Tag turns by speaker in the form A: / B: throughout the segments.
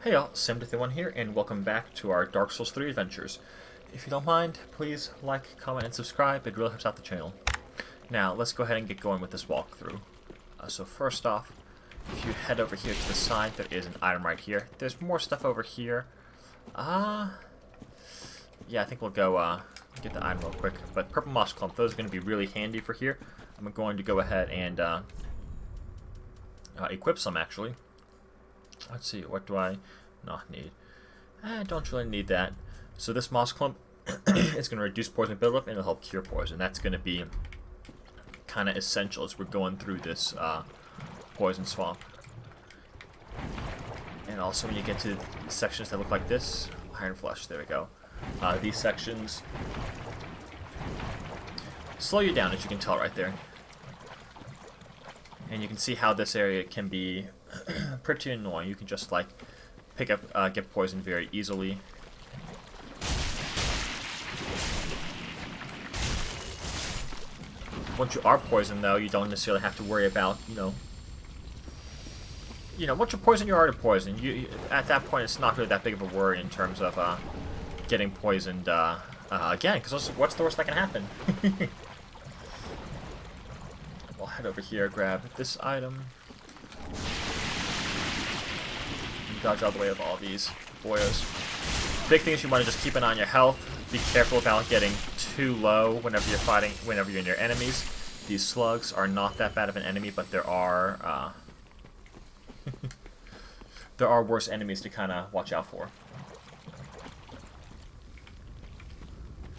A: Hey y'all, Sam1 here, and welcome back to our Dark Souls 3 adventures. If you don't mind, please like, comment, and subscribe. It really helps out the channel. Now, let's go ahead and get going with this walkthrough. So first off, if you head over here to the side, there is an item right here. There's more stuff over here. Yeah, I think we'll go get the item real quick. But purple moss clump, those are going to be really handy for here. I'm going to go ahead and equip some, actually. Let's see, what do I not need? I don't really need that. So this moss clump is going to reduce poison buildup and it'll help cure poison. That's going to be kind of essential as we're going through this poison swamp. And also when you get to sections that look like this, iron flesh, there we go. These sections slow you down, as you can tell right there. And you can see how this area can be pretty annoying. You can just like pick up, get poisoned very easily. Once you are poisoned, though, you don't necessarily have to worry about, once you're poisoned, you're already poisoned. At that point, it's not really that big of a worry in terms of getting poisoned again, because what's the worst that can happen? We'll head over here, grab this item. Dodge all the way of all these boyos. Big thing is you want to just keep an eye on your health. Be careful about getting too low whenever you're fighting, whenever you're near enemies. These slugs are not that bad of an enemy, but there are there are worse enemies to kind of watch out for.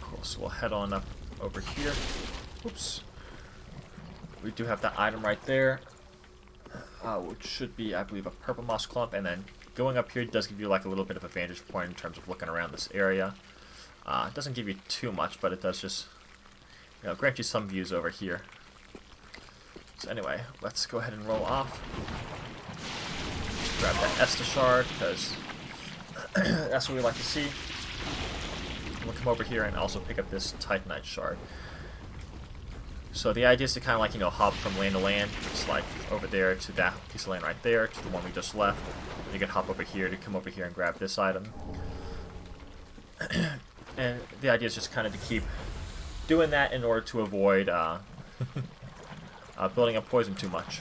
A: Cool. So we'll head on up over here. Oops. We do have that item right there, which should be, I believe, a purple moss clump, and then going up here does give you like a little bit of a vantage point in terms of looking around this area. It doesn't give you too much, but it does just, grant you some views over here. So anyway, let's go ahead and roll off. Just grab that Estus shard, because that's what we like to see. We'll come over here and also pick up this Titanite shard. So the idea is to kind of like, hop from land to land. It's like over there to that piece of land right there, to the one we just left. You can hop over here to come over here and grab this item. And the idea is just kind of to keep doing that in order to avoid building up poison too much.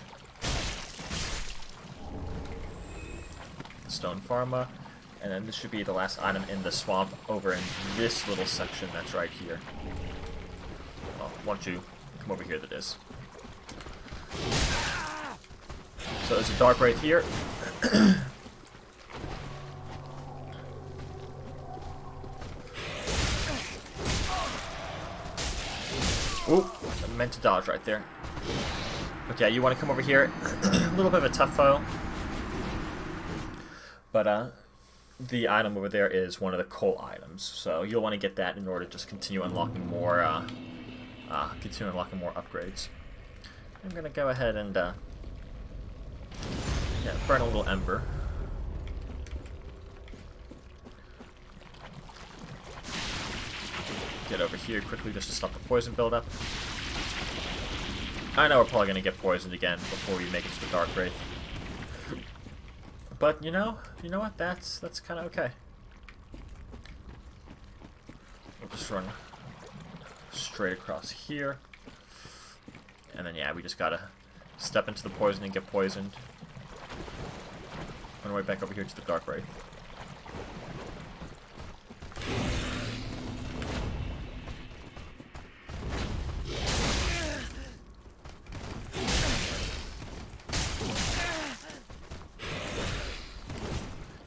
A: Stone pharma. And then this should be the last item in the swamp over in this little section that's right here. Well, once you come over here, that is. So there's a dark right here. Ooh, I meant to dodge right there. But yeah, you want to come over here. A little bit of a tough foe. But the item over there is one of the coal items. So you'll want to get that in order to just continue unlocking more upgrades. I'm gonna go ahead and burn a little ember. Get over here quickly just to stop the poison buildup. I know we're probably gonna get poisoned again before we make it to the Dark Wraith. But you know what? That's kind of okay. We'll just run straight across here. And then yeah, we just gotta step into the poison and get poisoned. On our way back over here to the Dark Wraith.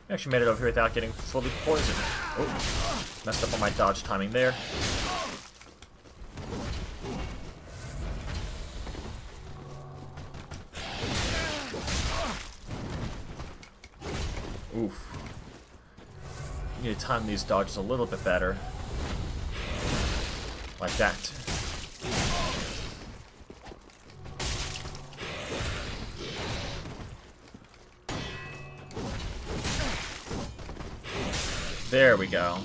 A: I actually made it over here without getting fully poisoned. Oh, messed up on my dodge timing there. Oof. You need to time these dodges a little bit better. Like that. There we go.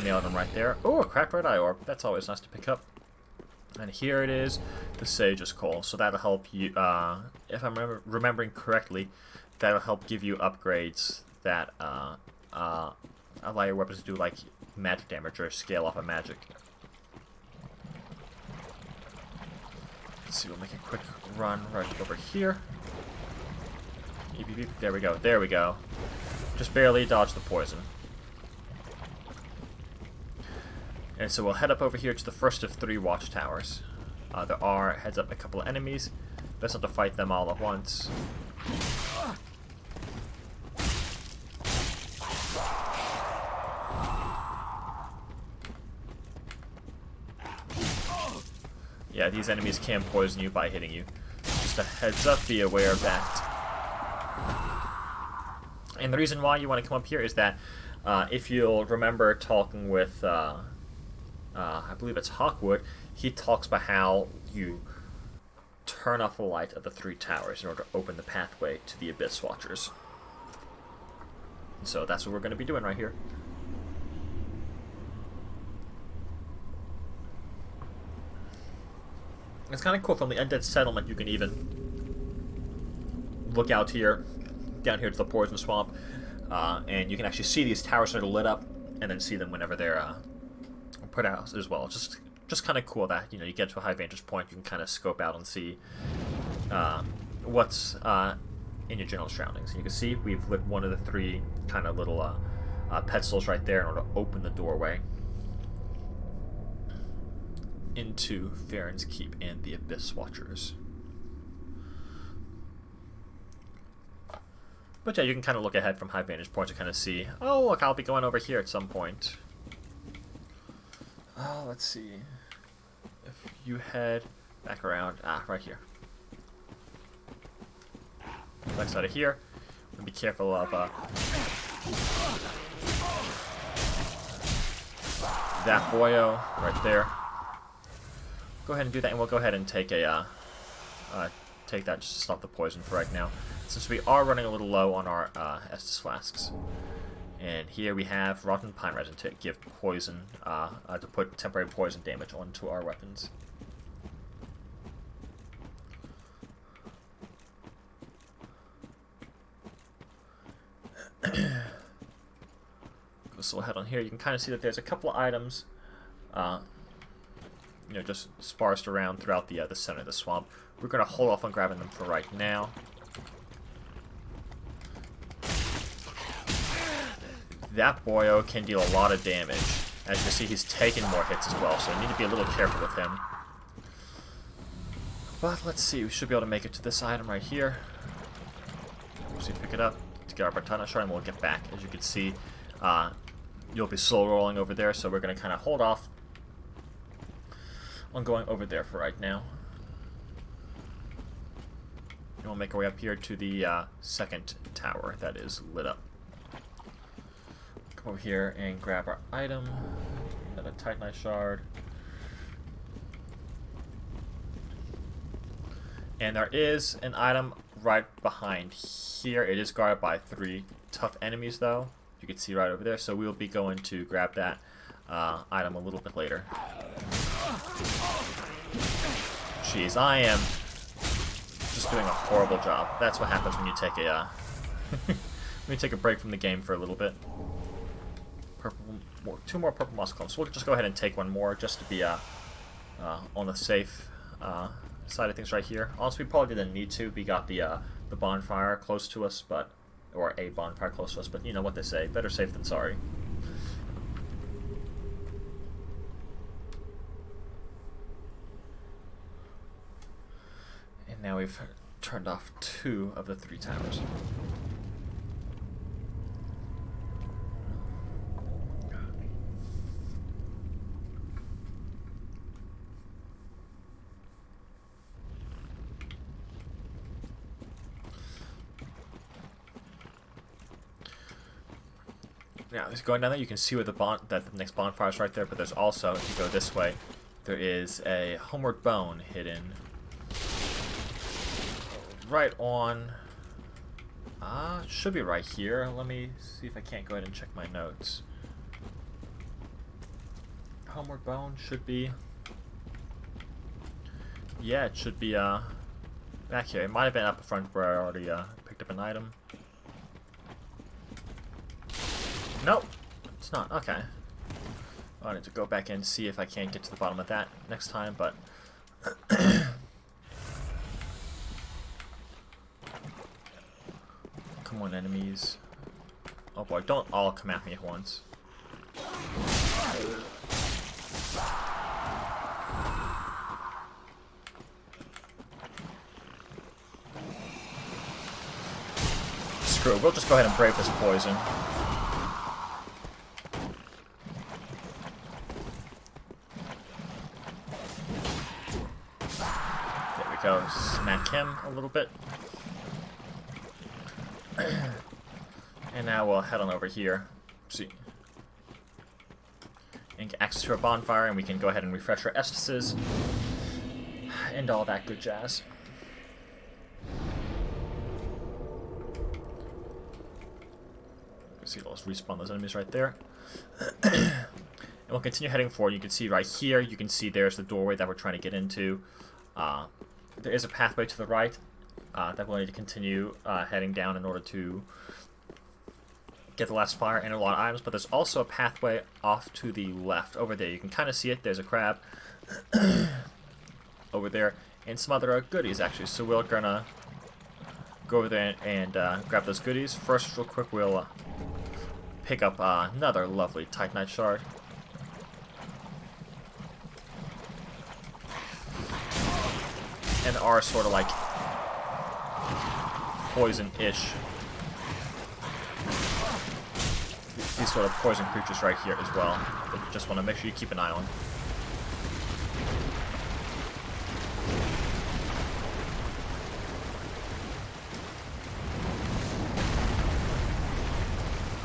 A: Nailed him right there. Oh, a cracked red eye orb. That's always nice to pick up. And here it is, the Sage's Coal. So that'll help you, if I'm remembering correctly, that'll help give you upgrades that allow your weapons to do like magic damage or scale off of magic. Let's see, we'll make a quick run right over here. Beep, beep, beep. There we go, there we go. Just barely dodged the poison. And so we'll head up over here to the first of 3 watchtowers. There are, heads up, a couple of enemies. Best not to fight them all at once. Yeah, these enemies can poison you by hitting you. Just a heads up, be aware of that. And the reason why you want to come up here is that if you'll remember talking with, I believe it's Hawkwood, he talks about how you turn off the light of the 3 towers in order to open the pathway to the Abyss Watchers. So that's what we're going to be doing right here. It's kind of cool. From the Undead Settlement, you can even look out here, down here to the Poison Swamp, and you can actually see these towers that are lit up, and then see them whenever they're put out as well. Just kind of cool that, you know, you get to a high vantage point, you can kind of scope out and see what's in your general surroundings. And you can see we've lit one of the 3 kind of little pedestals right there in order to open the doorway into Farron's Keep and the Abyss Watchers. But yeah, you can kind of look ahead from high vantage points to kind of see, oh look, I'll be going over here at some point. Let's see. If you head back around, right here. Back side of here. And be careful of that boyo right there. Go ahead and do that, and we'll go ahead and take a take that just to stop the poison for right now, since we are running a little low on our Estus flasks. And here we have rotten pine resin to give poison, to put temporary poison damage onto our weapons. So we'll head on here. You can kind of see that there's a couple of items, you know, just sparsed around throughout the center of the swamp. We're going to hold off on grabbing them for right now. That boyo can deal a lot of damage. As you can see, he's taking more hits as well, so you need to be a little careful with him. But let's see, we should be able to make it to this item right here. So pick it up to get our Bartana shard, and we'll get back. As you can see, you'll be slow rolling over there, so we're going to kind of hold off on going over there for right now. And we'll make our way up here to the second tower that is lit up. Come over here and grab our item, another Titanite shard. And there is an item right behind here. It is guarded by 3 tough enemies, though. You can see right over there. So we'll be going to grab that item a little bit later. Jeez, I am just doing a horrible job. That's what happens when you take a when you take a break from the game for a little bit. Two more purple moss clumps. We'll just go ahead and take one more just to be on the safe side of things right here. Honestly, we probably didn't need to. We got the bonfire close to us, or a bonfire close to us, but you know what they say, better safe than sorry. And now we've turned off 2 of the 3 towers. Now, going down there, you can see where that the next bonfire is right there, but there's also, if you go this way, there is a homeward bone hidden right on, should be right here. Let me see if I can't go ahead and check my notes. Homeward bone should be, yeah, it should be back here. It might have been up front where I already picked up an item. Nope, it's not. Okay. I need to go back in and see if I can't get to the bottom of that next time, but... Come on, enemies. Oh boy, don't all come at me at once. Screw it, we'll just go ahead and brave this poison. There we go, smack him a little bit. And now we'll head on over here. See. And get access to our bonfire, and we can go ahead and refresh our essences. And all that good jazz. See, let's respawn those enemies right there. And we'll continue heading forward. You can see right here, you can see there's the doorway that we're trying to get into. There is a pathway to the right that we'll need to continue heading down in order to get the last fire and a lot of items, but there's also a pathway off to the left. Over there, you can kind of see it. There's a crab over there, and some other goodies, actually. So we're gonna go over there and grab those goodies. First, real quick, we'll pick up another lovely Titanite shard. And are sort of like poison-ish. These sort of poison creatures right here as well. But you just want to make sure you keep an eye on.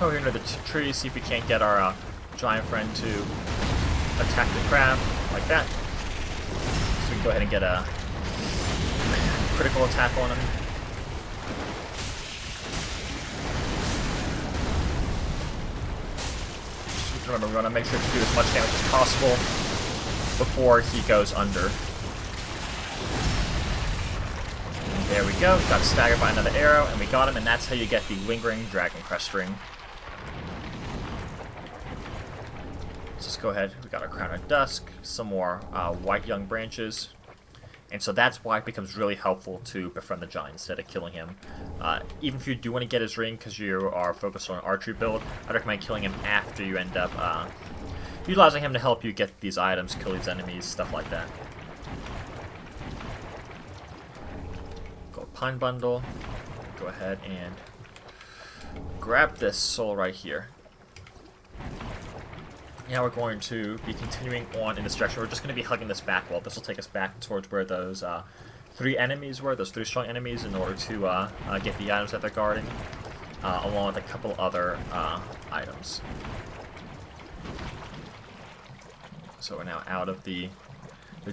A: Over here into the tree, see if we can't get our giant friend to attack the crab like that. So we can go ahead and get a critical attack on him. Remember, we want to make sure to do as much damage as possible before he goes under. And there we go. Got staggered by another arrow, and we got him, and that's how you get the lingering dragon crest ring. Let's just go ahead. We got our crown of dusk, some more white young branches. And so that's why it becomes really helpful to befriend the giant instead of killing him. Even if you do want to get his ring because you are focused on an archery build, I'd recommend killing him after you end up utilizing him to help you get these items, kill these enemies, stuff like that. Gold pine bundle. Go ahead and grab this soul right here. Now we're going to be continuing on in this direction. We're just going to be hugging this back wall. This will take us back towards where those three enemies were, those three strong enemies, in order to get the items that they're guarding, along with a couple other items. So we're now out of the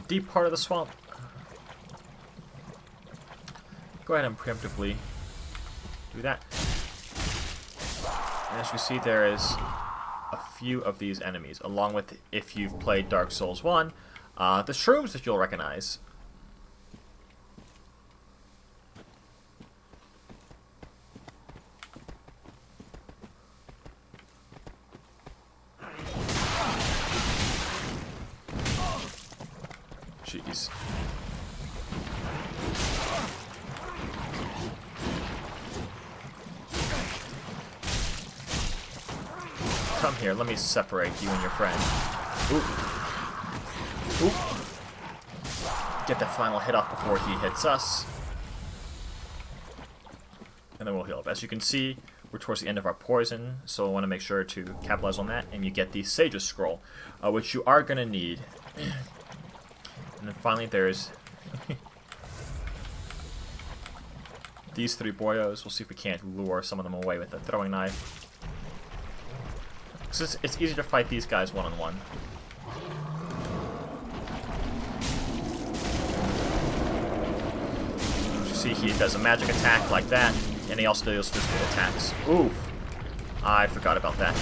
A: deep part of the swamp. Go ahead and preemptively do that. And as you see, there is a few of these enemies, along with, if you've played Dark Souls 1, the shrooms that you'll recognize. Jeez. Come here, let me separate you and your friend. Oop. Oop. Get that final hit off before he hits us. And then we'll heal up. As you can see, we're towards the end of our poison, so I want to make sure to capitalize on that, and you get the Sage's Scroll, which you are going to need. And then finally there's these three boyos. We'll see if we can't lure some of them away with a throwing knife. So it's easier to fight these guys one-on-one. You see, he does a magic attack like that, and he also does physical attacks. Oof! I forgot about that.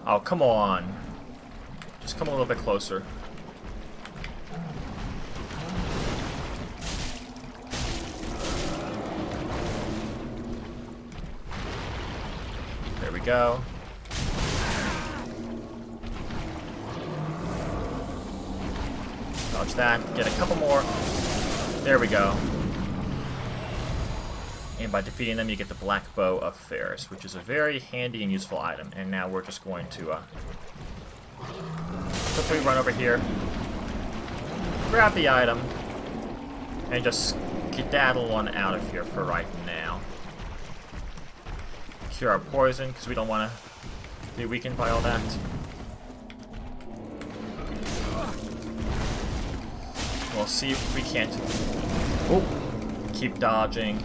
A: Oh, come on. Just come a little bit closer. There we go. Dodge that. Get a couple more. There we go. And by defeating them, you get the Black Bow of Ferris, which is a very handy and useful item. And now we're just going to quickly run over here, grab the item, and just skedaddle on out of here for right now. Cure our poison, because we don't want to be weakened by all that. We'll see if we can't keep dodging.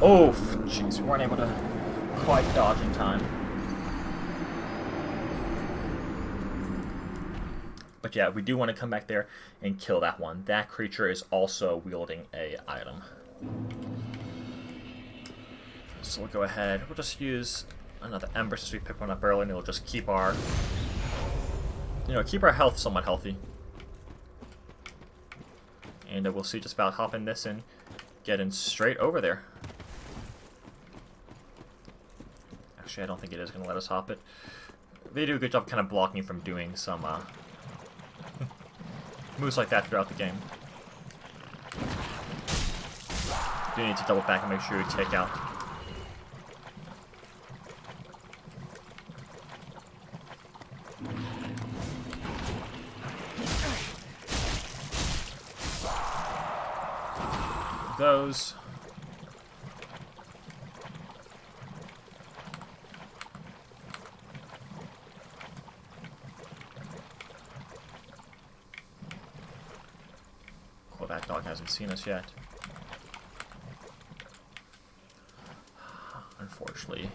A: Oh, jeez, we weren't able to quite dodge in time. But yeah, we do want to come back there and kill that one. That creature is also wielding a item. So we'll go ahead. We'll just use another ember since we picked one up early, and it'll just keep our, keep our health somewhat healthy. And we'll see just about hopping this and getting straight over there. Actually, I don't think it is going to let us hop it. They do a good job kind of blocking from doing some moves like that throughout the game. Do need to double back and make sure you take out. Those. Cool, that dog hasn't seen us yet. Unfortunately.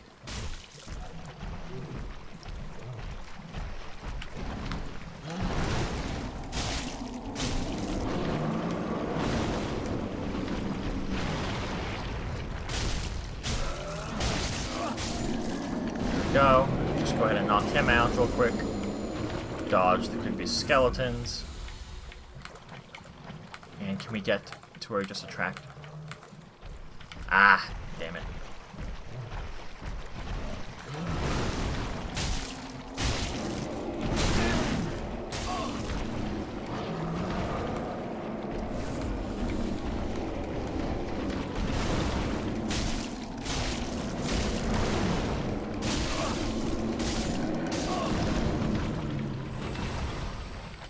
A: Go. Just go ahead and knock him out real quick. Dodge the creepy skeletons. And can we get to where we just attract? Ah, damn it.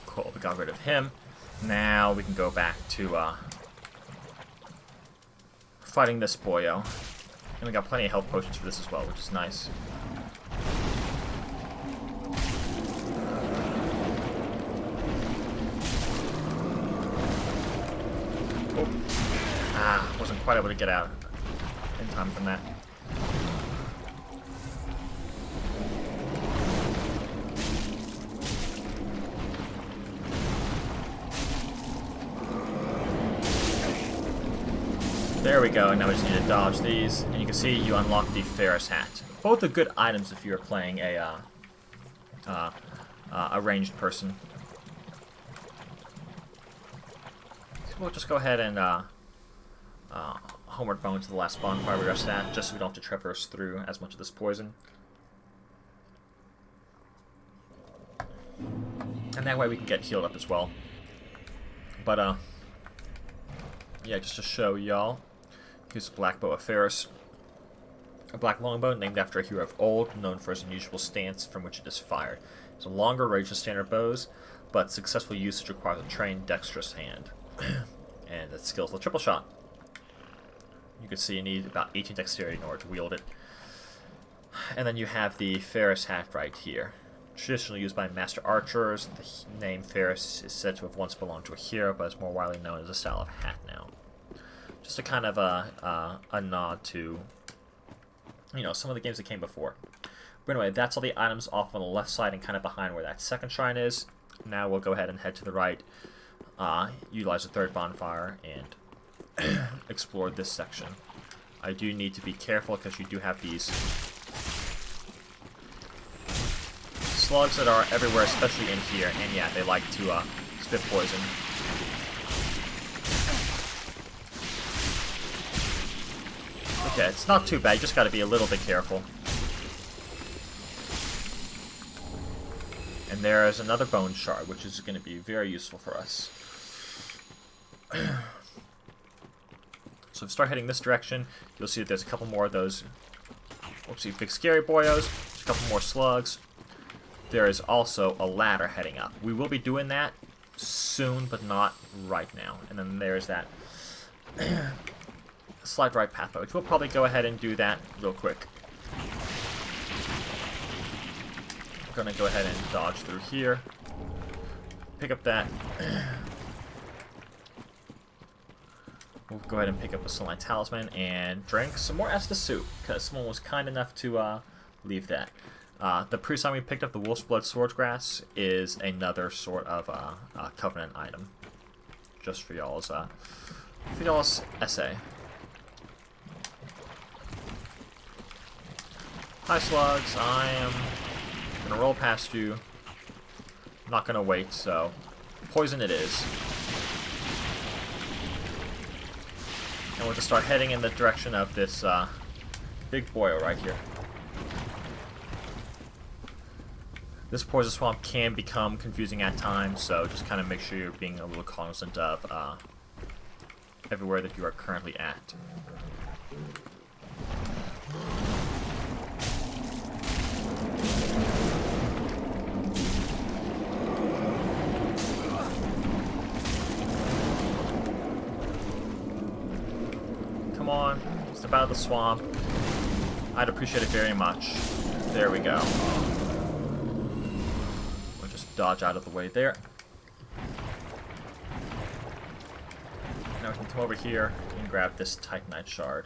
A: Cool, we got rid of him. Now we can go back to fighting this boyo. And we got plenty of health potions for this as well, which is nice. Oh. Ah, wasn't quite able to get out in time from that. There we go, now we just need to dodge these, and you can see you unlock the Ferris hat. Both are good items if you're playing a ranged person. So we'll just go ahead and homeward bone to the last bonfire we rested at, just so we don't have to traverse through as much of this poison. And that way we can get healed up as well. But yeah, just to show y'all. Here's the Black Bow of Ferris. A black longbow named after a hero of old, known for his unusual stance from which it is fired. It's a longer range than standard bows, but successful usage requires a trained, dexterous hand. And its skills the triple shot. You can see you need about 18 dexterity in order to wield it. And then you have the Ferris hat right here. Traditionally used by master archers, the name Ferris is said to have once belonged to a hero, but is more widely known as a style of hat now. Just a kind of a nod to, some of the games that came before. But anyway, that's all the items off on the left side and kind of behind where that second shrine is. Now we'll go ahead and head to the right, utilize the third bonfire, and explore this section. I do need to be careful because you do have these slugs that are everywhere, especially in here. And yeah, they like to spit poison. Okay, it's not too bad. You just got to be a little bit careful. And there is another bone shard, which is going to be very useful for us. So if we start heading this direction, you'll see that there's a couple more of those, whoopsie, big scary boyos, a couple more slugs. There is also a ladder heading up. We will be doing that soon, but not right now. And then there's that slide right pathway, which we'll probably go ahead and do that real quick. We're going to go ahead and dodge through here. Pick up that. We'll go ahead and pick up a Sunlight Talisman and drink some more Estus soup, because someone was kind enough to leave that. The previous time we picked up the Wolf's Blood Swordgrass is another sort of Covenant item. Just for y'all's essay. Hi slugs, I am gonna roll past you. I'm not gonna wait, so poison it is. And we'll just start heading in the direction of this big boil right here. This poison swamp can become confusing at times, so just kind of make sure you're being a little cognizant of everywhere that you are currently at. Come on, step out of the swamp. I'd appreciate it very much. There we go. We'll just dodge out of the way there. Now we can come over here and grab this Titanite shard.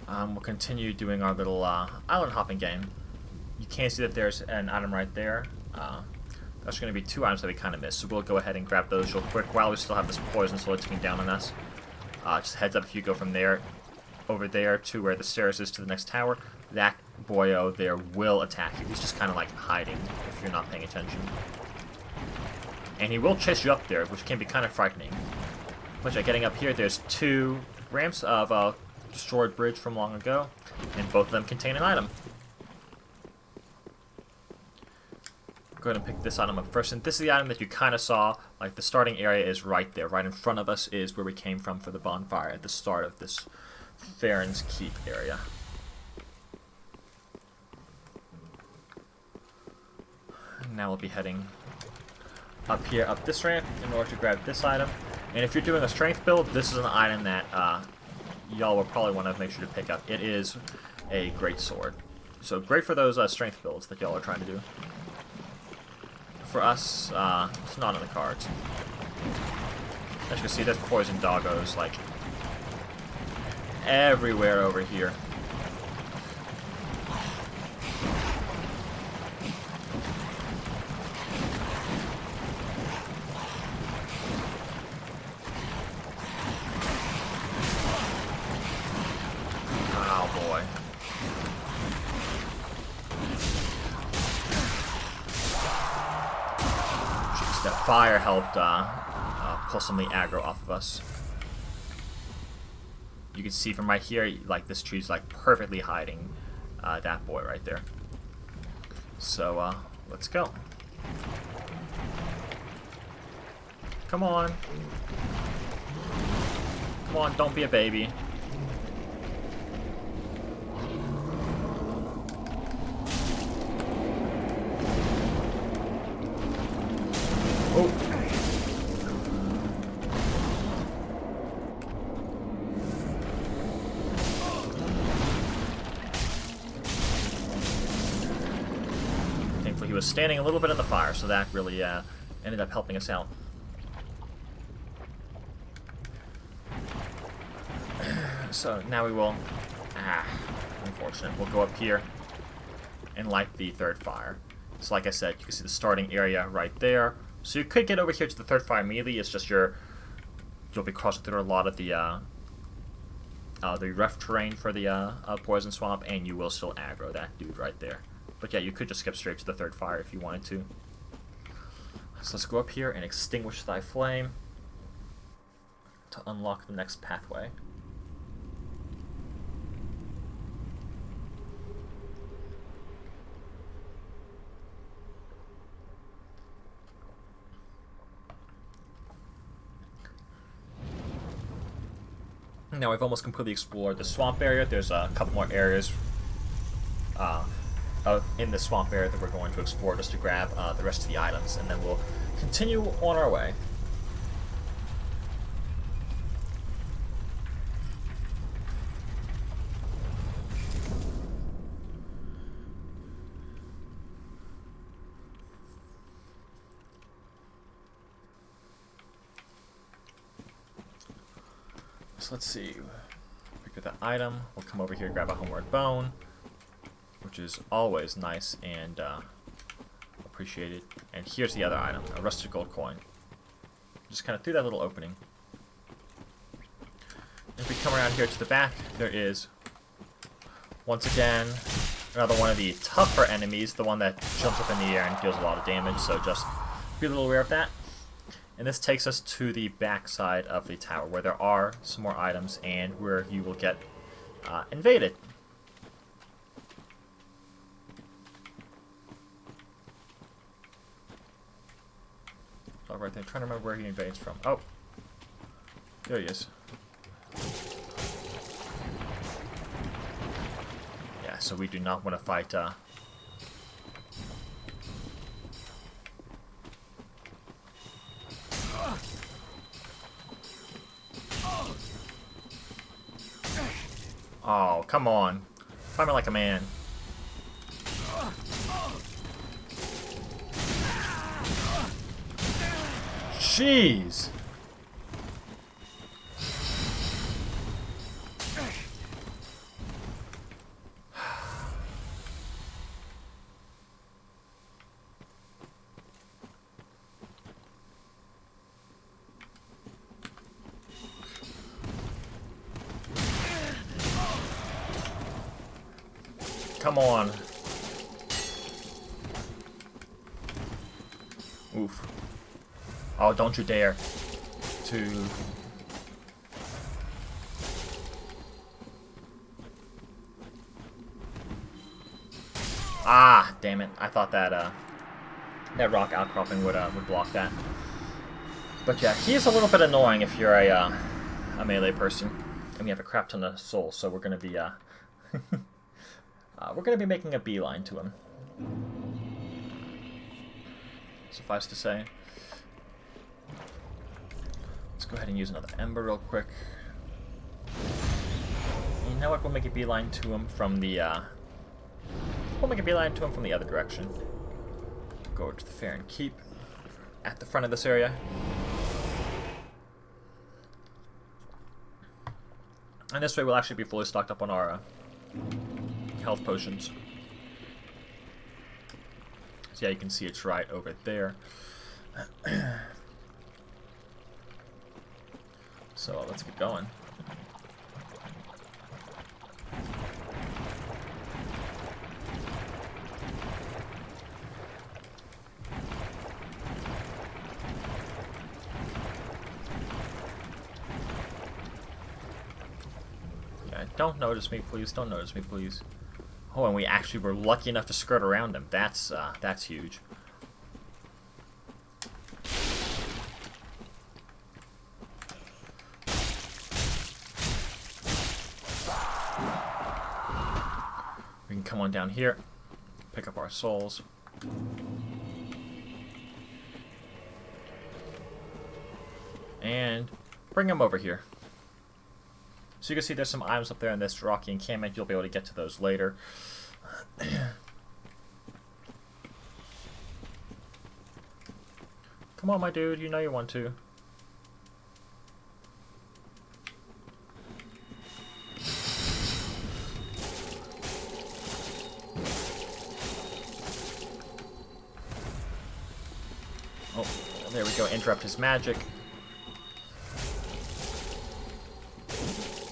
A: We'll continue doing our little island hopping game. You can see that there's an item right there. That's going to be two items that we kind of missed, so we'll go ahead and grab those real quick while we still have this poison slowly ticking down on us. Just heads up, if you go from there over there to where the stairs is to the next tower, that boyo there will attack you. He's just kind of like hiding if you're not paying attention. And he will chase you up there, which can be kind of frightening. But yeah, getting up here, there's two ramps of a destroyed bridge from long ago, and both of them contain an item. Go ahead and pick this item up first, and this is the item that you kind of saw. Like, the starting area is right there. Right in front of us is where we came from for the bonfire at the start of this Farron's Keep area. And now we'll be heading up here, up this ramp, in order to grab this item. And if you're doing a strength build, this is an item that y'all will probably want to make sure to pick up. It is a great sword. So great for those strength builds that y'all are trying to do. For us, it's not in the cards. As you can see, there's poison doggos, like, everywhere over here. Oh, boy. That fire helped pull some of the aggro off of us. You can see from right here, like, this tree's like perfectly hiding that boy right there. So let's go. Come on. Come on, don't be a baby. Oh. Thankfully, he was standing a little bit in the fire, so that really ended up helping us out. So now we will... unfortunate. We'll go up here and light the third fire. So like I said, you can see the starting area right there. So you could get over here to the third fire immediately. It's just you'll be crossing through a lot of the rough terrain for the poison swamp, and you will still aggro that dude right there. But yeah, you could just skip straight to the third fire if you wanted to. So let's go up here and extinguish thy flame to unlock the next pathway. Now we've almost completely explored the swamp area. There's a couple more areas in the swamp area that we're going to explore just to grab the rest of the items, and then we'll continue on our way. So let's see. Pick up that item. We'll come over here, grab a homeward bone, which is always nice and appreciated. And here's the other item, a rusted gold coin. Just kind of through that little opening. If we come around here to the back, there is, once again, another one of the tougher enemies, the one that jumps up in the air and deals a lot of damage, so just be a little aware of that. And this takes us to the back side of the tower, where there are some more items and where you will get invaded. Oh, right there. I'm trying to remember where he invades from. Oh, there he is. Yeah, so we do not want to fight. Oh, come on. Fight me like a man. Jeez. Come on. Oof. Oh, don't you dare to... Ah, damn it. I thought that that rock outcropping would block that. But yeah, he is a little bit annoying if you're a melee person. And we have a crap ton of souls, so we're gonna be we're gonna be making a beeline to him. Suffice to say. Let's go ahead and use another ember real quick. You know what? We'll make a beeline to him from the other direction. Go over to the Farron Keep at the front of this area. And this way we'll actually be fully stocked up on our health potions. So yeah, you can see it's right over there. So let's get going. Yeah, don't notice me, please. Don't notice me, please. Oh, and we actually were lucky enough to skirt around him. That's huge. We can come on down here, pick up our souls. And bring them over here. So you can see there's some items up there in this rocky encampment. You'll be able to get to those later. Come on, my dude. You know you want to. Oh. There we go, interrupt his magic.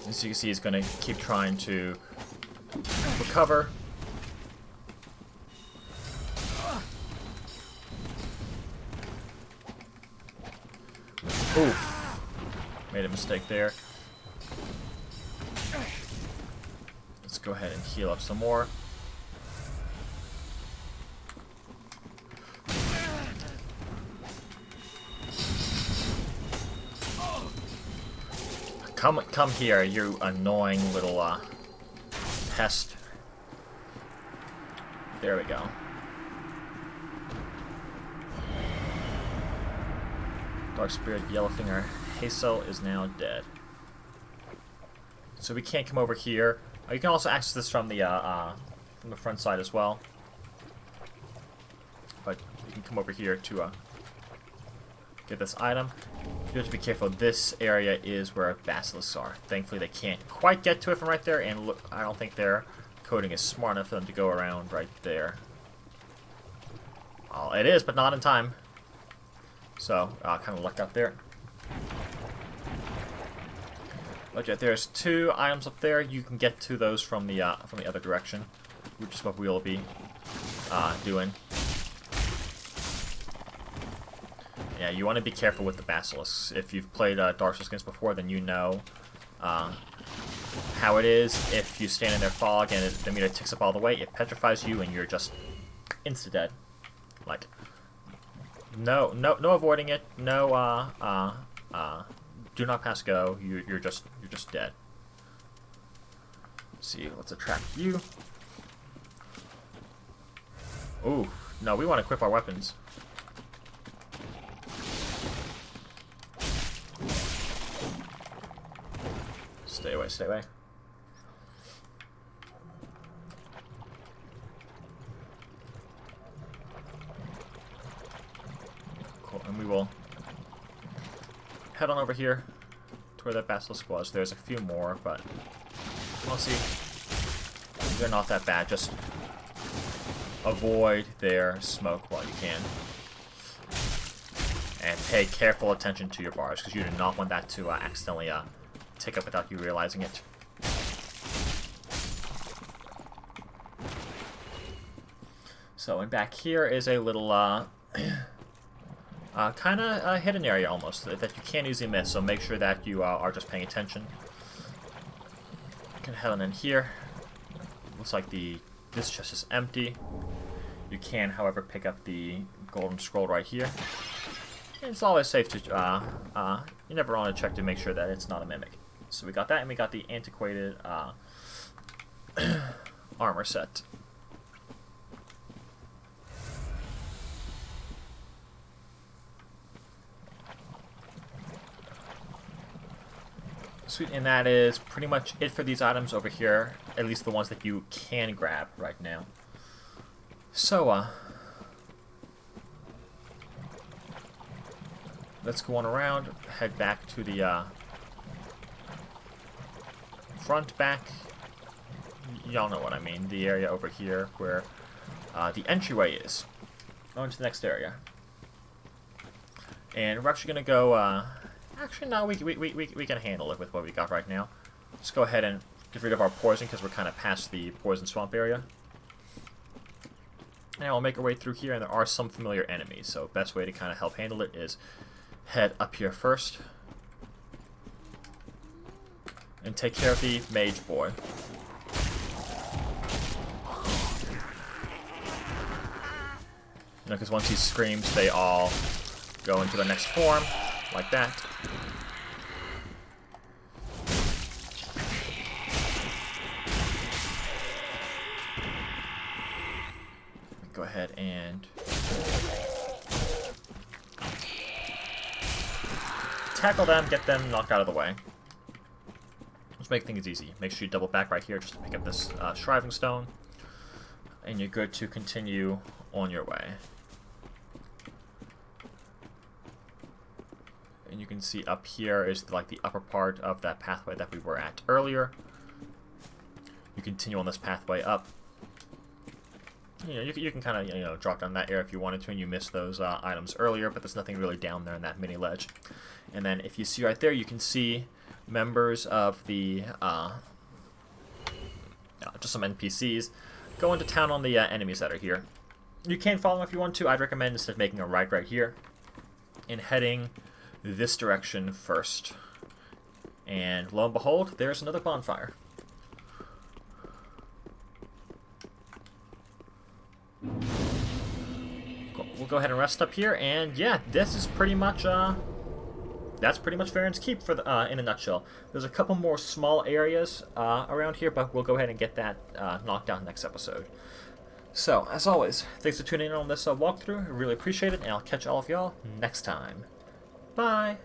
A: As you can see, he's going to keep trying to recover. Oof. Made a mistake there. Let's go ahead and heal up some more. Come here, you annoying little pest. There we go. Dark Spirit Yellowfinger Hazel is now dead. So we can't come over here. You can also access this from the front side as well. But you can come over here to get this item. You have to be careful. This area is where basilisks are. Thankfully, they can't quite get to it from right there, and look, I don't think their coding is smart enough for them to go around right there. Oh, it is, but not in time. So, kind of lucked out there. But yeah, there's 2 items up there. You can get to those from the other direction, which is what we'll be doing. Yeah, you want to be careful with the basilisks. If you've played Dark Souls games before, then you know how it is. If you stand in their fog and the meter ticks up all the way, it petrifies you and you're just insta-dead. Like, no avoiding it. No, do not pass go. You're just dead. Let's see, let's attract you. Ooh, no, we want to equip our weapons. Stay away, stay away. Cool, and we will head on over here to where that basilisk was. There's a few more, but we'll see. They're not that bad. Just avoid their smoke while you can. And pay careful attention to your bars, because you do not want that to accidentally tick up without you realizing it. So, and back here is a little kind of hidden area almost that you can't easily miss, so make sure that you are just paying attention. You can head on in here. Looks like this chest is empty. You can, however, pick up the golden scroll right here. It's always safe to, you never want to check to make sure that it's not a mimic. So we got that, and we got the antiquated armor set. Sweet, and that is pretty much it for these items over here, at least the ones that you can grab right now. So, let's go on around, head back to the front, back. Y'all know what I mean. The area over here where the entryway is. On to the next area. And we're actually going to go... actually, no, we can handle it with what we got right now. Let's go ahead and get rid of our poison because we're kind of past the poison swamp area. And we'll make our way through here, and there are some familiar enemies. So best way to kind of help handle it is head up here first. And take care of the mage boy. You know, because once he screams, they all go into the next form, like that. Go ahead and tackle them, get them knocked out of the way. Let's make things easy. Make sure you double back right here just to pick up this shriving stone, and you're good to continue on your way. And you can see up here is like the upper part of that pathway that we were at earlier. You continue on this pathway up. you can kind of drop down that area if you wanted to, and you missed those items earlier, but there's nothing really down there in that mini ledge. And then if you see right there, you can see members of the just some NPCs go into town on the enemies that are here. You can follow them if you want to. I'd recommend instead of making a right here and heading this direction first. And lo and behold, there's another bonfire. Cool. We'll go ahead and rest up here, and yeah, this is pretty much that's pretty much Farron's Keep for the in a nutshell. There's a couple more small areas around here, but we'll go ahead and get that knocked out next episode. So, as always, thanks for tuning in on this walkthrough. I really appreciate it, and I'll catch all of y'all next time. Bye!